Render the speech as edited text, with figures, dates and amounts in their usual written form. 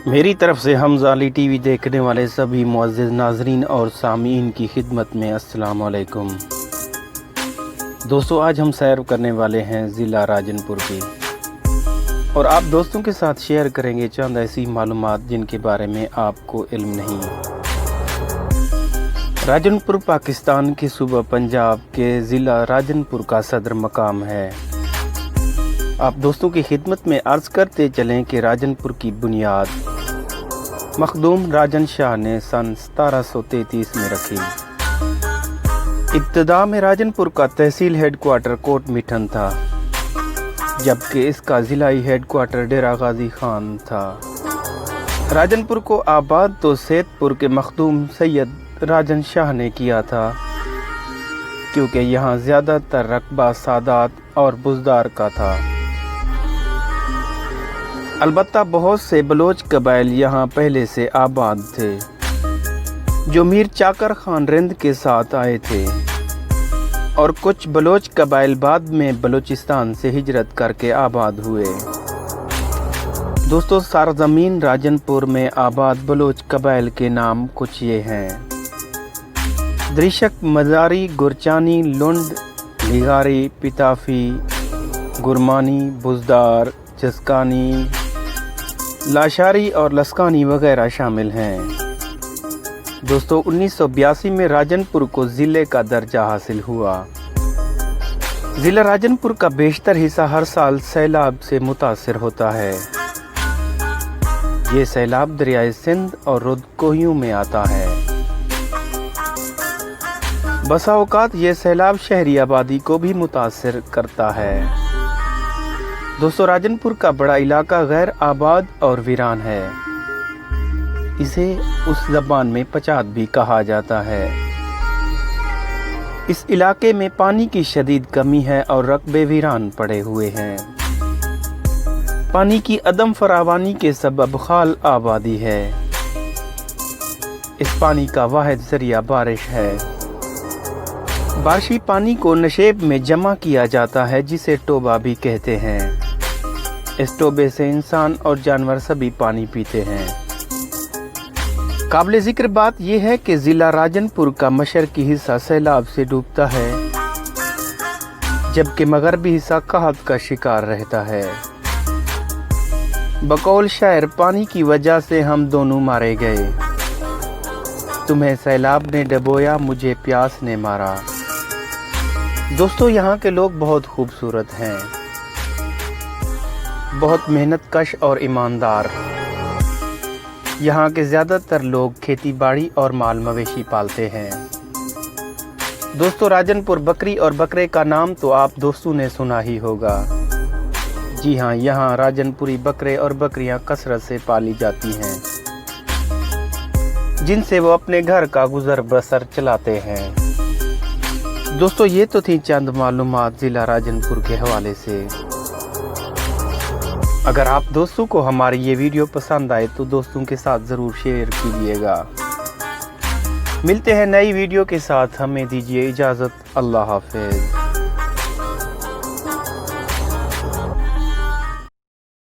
میری طرف سے حمزہ علی ٹی وی دیکھنے والے سبھی معزز ناظرین اور سامعین کی خدمت میں السلام علیکم۔ دوستو، آج ہم سیر کرنے والے ہیں ضلع راجن پور کی، اور آپ دوستوں کے ساتھ شیئر کریں گے چند ایسی معلومات جن کے بارے میں آپ کو علم نہیں۔ راجن پور پاکستان کے صوبہ پنجاب کے ضلع راجن پور کا صدر مقام ہے۔ آپ دوستوں کی خدمت میں عرض کرتے چلیں کہ راجن پور کی بنیاد مخدوم راجن شاہ نے سن 1733 میں رکھی۔ ابتدا میں راجن پور کا تحصیل ہیڈ کوارٹر کوٹ میٹھن تھا، جبکہ اس کا ضلعی ہیڈ کوارٹر ڈیرہ غازی خان تھا۔ راجن پور کو آباد تو سید پور کے مخدوم سید راجن شاہ نے کیا تھا، کیونکہ یہاں زیادہ تر رقبہ سادات اور بزدار کا تھا۔ البتہ بہت سے بلوچ قبائل یہاں پہلے سے آباد تھے، جو میر چاکر خان رند کے ساتھ آئے تھے، اور کچھ بلوچ قبائل بعد میں بلوچستان سے ہجرت کر کے آباد ہوئے۔ دوستو، سرزمین راجن پور میں آباد بلوچ قبائل کے نام کچھ یہ ہیں: درشک، مزاری، گرچانی، لنڈ، لیغاری، پتافی، گرمانی، بزدار، جسکانی، لاشاری اور لسکانی وغیرہ شامل ہیں۔ دوستو، 1982 میں راجن پور کو ضلع کا درجہ حاصل ہوا۔ ضلع راجن پور کا بیشتر حصہ ہر سال سیلاب سے متاثر ہوتا ہے۔ یہ سیلاب دریائے سندھ اور رود کوہیوں میں آتا ہے۔ بسا اوقات یہ سیلاب شہری آبادی کو بھی متاثر کرتا ہے۔ دوستو، راجن پور کا بڑا علاقہ غیر آباد اور ویران ہے۔ اسے اس زبان میں پچات بھی کہا جاتا ہے۔ اس علاقے میں پانی کی شدید کمی ہے اور رقبے ویران پڑے ہوئے ہیں۔ پانی کی عدم فراوانی کے سبب خال آبادی ہے۔ اس پانی کا واحد ذریعہ بارش ہے۔ بارشی پانی کو نشیب میں جمع کیا جاتا ہے، جسے ٹوبہ بھی کہتے ہیں۔ اس ٹوبے سے انسان اور جانور سبھی پانی پیتے ہیں۔ قابل ذکر بات یہ ہے کہ ضلع راجن پور کا مشرقی حصہ سیلاب سے ڈوبتا ہے، جبکہ مغربی حصہ قحط کا شکار رہتا ہے۔ بقول شاعر، پانی کی وجہ سے ہم دونوں مارے گئے، تمہیں سیلاب نے ڈبویا، مجھے پیاس نے مارا۔ دوستو، یہاں کے لوگ بہت خوبصورت ہیں، بہت محنت کش اور ایماندار۔ یہاں کے زیادہ تر لوگ کھیتی باڑی اور مال مویشی پالتے ہیں۔ دوستو، راجن پور بکری اور بکرے کا نام تو آپ دوستوں نے سنا ہی ہوگا۔ جی ہاں، یہاں راجن پوری بکرے اور بکریاں کثرت سے پالی جاتی ہیں، جن سے وہ اپنے گھر کا گزر بسر چلاتے ہیں۔ دوستو، یہ تو تھی چند معلومات ضلع راجن پور کے حوالے سے۔ اگر آپ دوستوں کو ہماری یہ ویڈیو پسند آئے تو دوستوں کے ساتھ ضرور شیئر کیجیے گا۔ ملتے ہیں نئی ویڈیو کے ساتھ، ہمیں دیجیے اجازت۔ اللہ حافظ۔